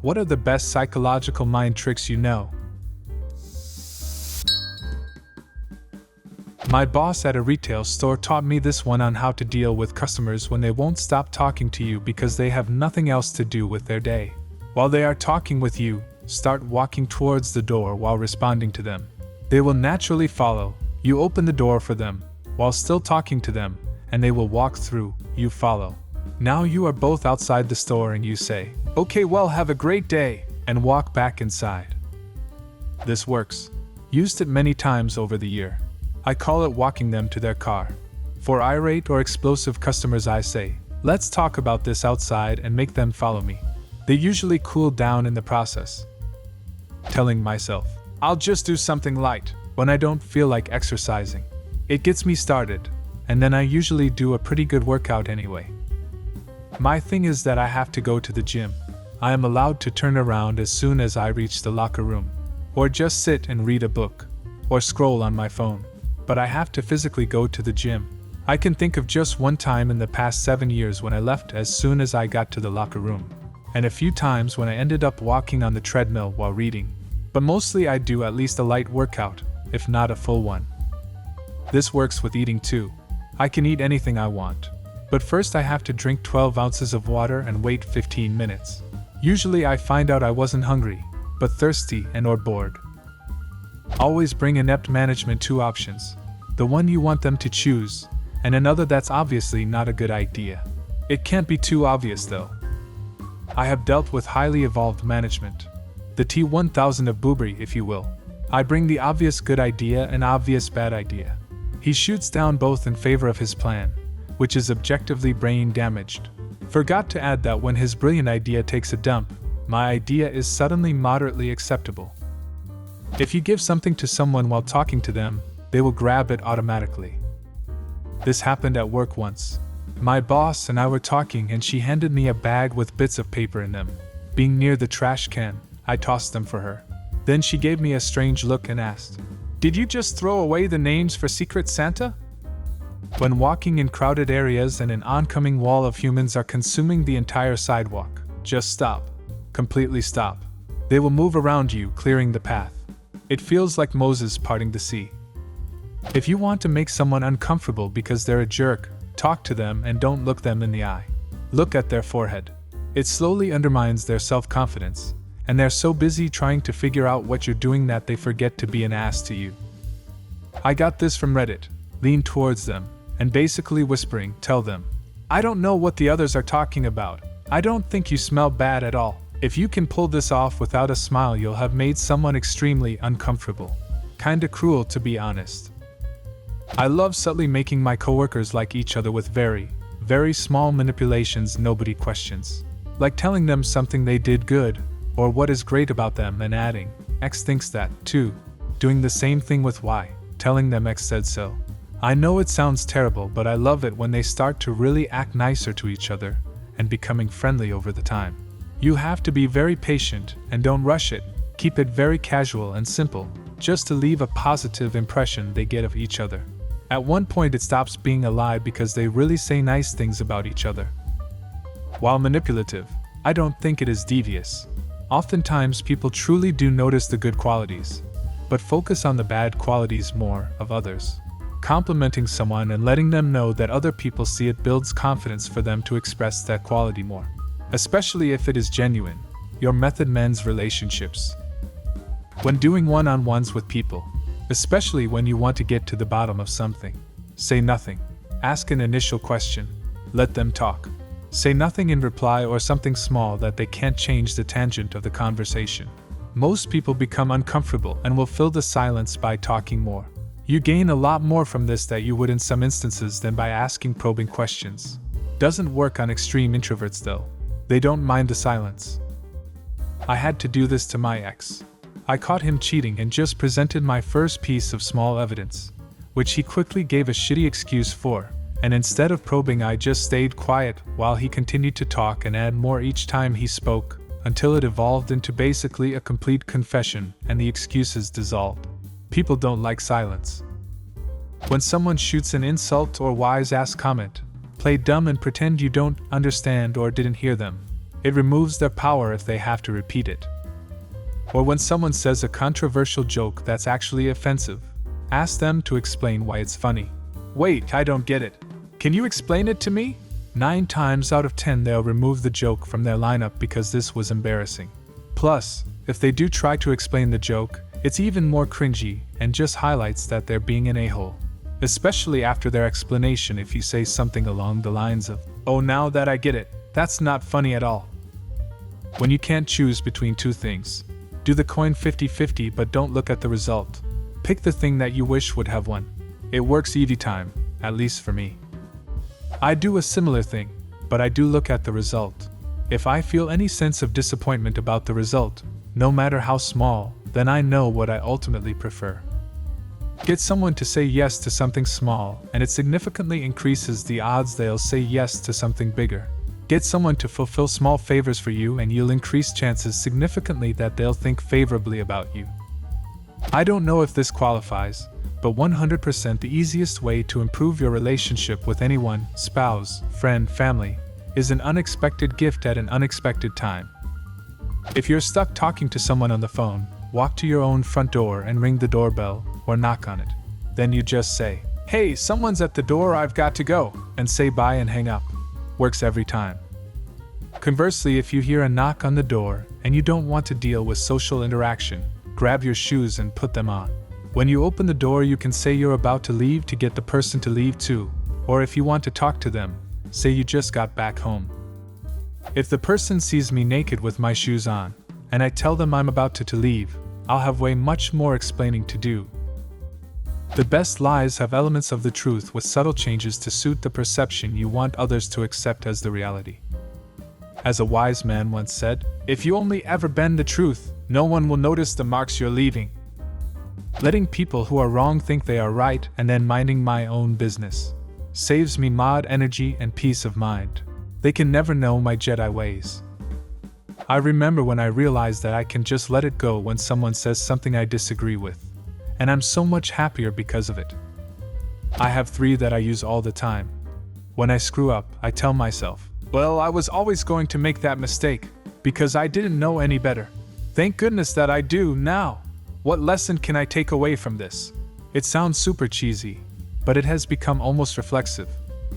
What are the best psychological mind tricks you know? My boss at a retail store taught me this one on how to deal with customers when they won't stop talking to you because they have nothing else to do with their day. While they are talking with you, start walking towards the door while responding to them. They will naturally follow. You open the door for them, while still talking to them, and they will walk through, you follow. Now you are both outside the store and you say, "Okay, well, have a great day," and walk back inside. This works. Used it many times over the year. I call it walking them to their car. For irate or explosive customers I say, "Let's talk about this outside," and make them follow me. They usually cool down in the process. Telling myself, "I'll just do something light," when I don't feel like exercising. It gets me started, and then I usually do a pretty good workout anyway. My thing is that I have to go to the gym. I am allowed to turn around as soon as I reach the locker room, or just sit and read a book, or scroll on my phone. But I have to physically go to the gym. I can think of just one time in the past 7 years when I left as soon as I got to the locker room, and a few times when I ended up walking on the treadmill while reading. But mostly I do at least a light workout, if not a full one. This works with eating too. I can eat anything I want. But first I have to drink 12 ounces of water and wait 15 minutes. Usually I find out I wasn't hungry, but thirsty and or bored. Always bring inept management 2 options. The one you want them to choose, and another that's obviously not a good idea. It can't be too obvious though. I have dealt with highly evolved management. The T-1000 of Boobery, if you will. I bring the obvious good idea and obvious bad idea. He shoots down both in favor of his plan, which is objectively brain damaged. Forgot to add that when his brilliant idea takes a dump, my idea is suddenly moderately acceptable. If you give something to someone while talking to them, they will grab it automatically. This happened at work once. My boss and I were talking and she handed me a bag with bits of paper in them. Being near the trash can, I tossed them for her. Then she gave me a strange look and asked, "Did you just throw away the names for Secret Santa?" When walking in crowded areas and an oncoming wall of humans are consuming the entire sidewalk, just stop. Completely stop. They will move around you, clearing the path. It feels like Moses parting the sea. If you want to make someone uncomfortable because they're a jerk, talk to them and don't look them in the eye. Look at their forehead. It slowly undermines their self-confidence, and they're so busy trying to figure out what you're doing that they forget to be an ass to you. I got this from Reddit. Lean towards them, and basically whispering, tell them, "I don't know what the others are talking about. I don't think you smell bad at all." If you can pull this off without a smile, you'll have made someone extremely uncomfortable. Kinda cruel, to be honest. I love subtly making my coworkers like each other with very, very small manipulations nobody questions. Like telling them something they did good, or what is great about them, and adding, X thinks that, too. Doing the same thing with Y, telling them X said so. I know it sounds terrible, but I love it when they start to really act nicer to each other, and becoming friendly over the time. You have to be very patient, and don't rush it. Keep it very casual and simple, just to leave a positive impression they get of each other. At one point it stops being a lie because they really say nice things about each other. While manipulative, I don't think it is devious. Oftentimes people truly do notice the good qualities, but focus on the bad qualities more of others. Complimenting someone and letting them know that other people see it builds confidence for them to express that quality more. Especially if it is genuine. Your method mends relationships. When doing one-on-ones with people, especially when you want to get to the bottom of something, say nothing. Ask an initial question. Let them talk. Say nothing in reply or something small that they can't change the tangent of the conversation. Most people become uncomfortable and will fill the silence by talking more. You gain a lot more from this that you would in some instances than by asking probing questions. Doesn't work on extreme introverts though. They don't mind the silence. I had to do this to my ex. I caught him cheating and just presented my first piece of small evidence, which he quickly gave a shitty excuse for, and instead of probing I just stayed quiet while he continued to talk and add more each time he spoke, until it evolved into basically a complete confession and the excuses dissolved. People don't like silence. When someone shoots an insult or wise-ass comment, play dumb and pretend you don't understand or didn't hear them. It removes their power if they have to repeat it. Or when someone says a controversial joke that's actually offensive, ask them to explain why it's funny. Wait, I don't get it. Can you explain it to me? 9 times out of 10 they'll remove the joke from their lineup because this was embarrassing. Plus, if they do try to explain the joke, it's even more cringy and just highlights that they're being an a-hole. Especially after their explanation if you say something along the lines of, "Oh, now that I get it, that's not funny at all." When you can't choose between two things, do the coin 50-50 but don't look at the result. Pick the thing that you wish would have won. It works every time, at least for me. I do a similar thing, but I do look at the result. If I feel any sense of disappointment about the result, no matter how small, then I know what I ultimately prefer. Get someone to say yes to something small, and it significantly increases the odds they'll say yes to something bigger. Get someone to fulfill small favors for you, and you'll increase chances significantly that they'll think favorably about you. I don't know if this qualifies, but 100% the easiest way to improve your relationship with anyone, spouse, friend, family, is an unexpected gift at an unexpected time. If you're stuck talking to someone on the phone, walk to your own front door and ring the doorbell or knock on it. Then you just say, "Hey, someone's at the door, I've got to go," and say bye and hang up. Works every time. Conversely, if you hear a knock on the door and you don't want to deal with social interaction, grab your shoes and put them on. When you open the door, you can say you're about to leave to get the person to leave too, or if you want to talk to them, say you just got back home. If the person sees me naked with my shoes on, and I tell them I'm about to leave, I'll have way much more explaining to do. The best lies have elements of the truth with subtle changes to suit the perception you want others to accept as the reality. As a wise man once said, "If you only ever bend the truth, no one will notice the marks you're leaving." Letting people who are wrong think they are right and then minding my own business saves me mod energy and peace of mind. They can never know my Jedi ways. I remember when I realized that I can just let it go when someone says something I disagree with, and I'm so much happier because of it. I have 3 that I use all the time. When I screw up, I tell myself, "Well, I was always going to make that mistake, because I didn't know any better. Thank goodness that I do now. What lesson can I take away from this?" It sounds super cheesy, but it has become almost reflexive.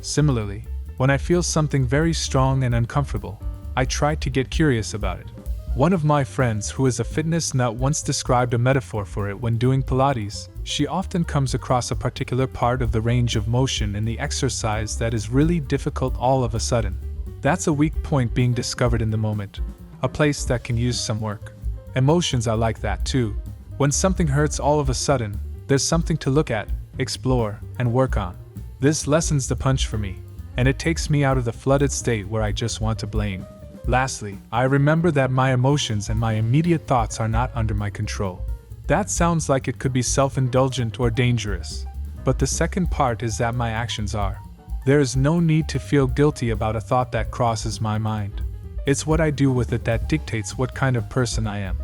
Similarly, when I feel something very strong and uncomfortable, I try to get curious about it. One of my friends who is a fitness nut once described a metaphor for it when doing Pilates. She often comes across a particular part of the range of motion in the exercise that is really difficult all of a sudden. That's a weak point being discovered in the moment, a place that can use some work. Emotions are like that too. When something hurts all of a sudden, there's something to look at, explore, and work on. This lessens the punch for me, and it takes me out of the flooded state where I just want to blame. Lastly, I remember that my emotions and my immediate thoughts are not under my control. That sounds like it could be self-indulgent or dangerous, but the second part is that my actions are. There is no need to feel guilty about a thought that crosses my mind. It's what I do with it that dictates what kind of person I am.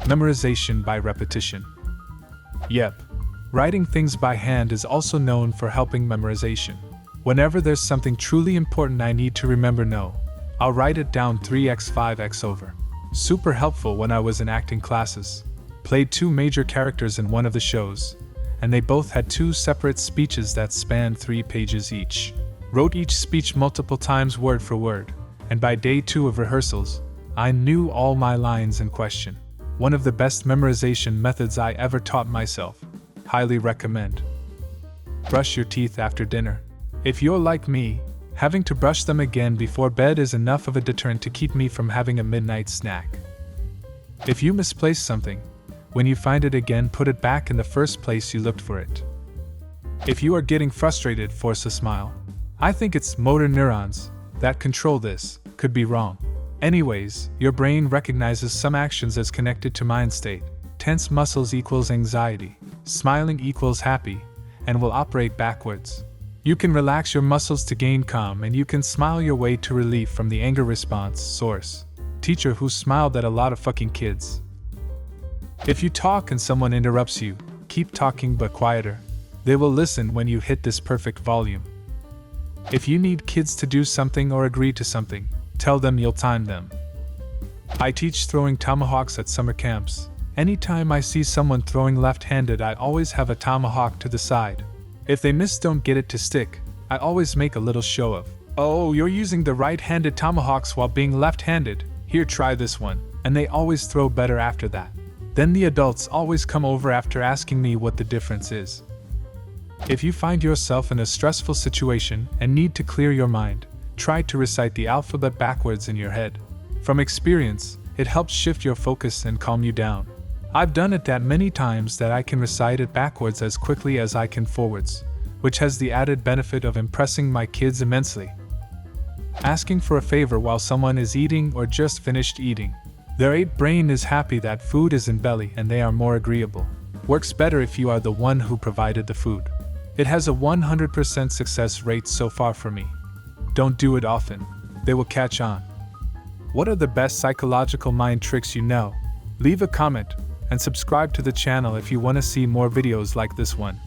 Memorization by repetition. Yep, writing things by hand is also known for helping memorization. Whenever there's something truly important I need to remember, I'll write it down 3x 5x over. Super helpful when I was in acting classes. Played 2 major characters in one of the shows, and they both had 2 separate speeches that spanned 3 pages each. Wrote each speech multiple times word for word, and by day 2 of rehearsals, I knew all my lines in question. One of the best memorization methods I ever taught myself. Highly recommend. Brush your teeth after dinner. If you're like me, having to brush them again before bed is enough of a deterrent to keep me from having a midnight snack. If you misplace something, when you find it again, put it back in the first place you looked for it. If you are getting frustrated, force a smile. I think it's motor neurons that control this, could be wrong. Anyways, your brain recognizes some actions as connected to mind state. Tense muscles equals anxiety, smiling equals happy, and will operate backwards. You can relax your muscles to gain calm, and you can smile your way to relief from the anger response. Source: teacher who smiled at a lot of fucking kids. If you talk and someone interrupts you, keep talking but quieter. They will listen when you hit this perfect volume. If you need kids to do something or agree to something, Tell them you'll time them. I teach throwing tomahawks at summer camps. Anytime I see someone throwing left-handed, I always have a tomahawk to the side. If they don't get it to stick, I always make a little show of, "Oh, you're using the right-handed tomahawks while being left-handed. Here, try this one." And they always throw better after that. Then the adults always come over after asking me what the difference is. If you find yourself in a stressful situation and need to clear your mind, try to recite the alphabet backwards in your head. From experience, it helps shift your focus and calm you down. I've done it that many times that I can recite it backwards as quickly as I can forwards, which has the added benefit of impressing my kids immensely. Asking for a favor while someone is eating or just finished eating. Their brain is happy that food is in belly and they are more agreeable. Works better if you are the one who provided the food. It has a 100% success rate so far for me. Don't do it often. They will catch on. What are the best psychological mind tricks you know? Leave a comment and subscribe to the channel if you want to see more videos like this one.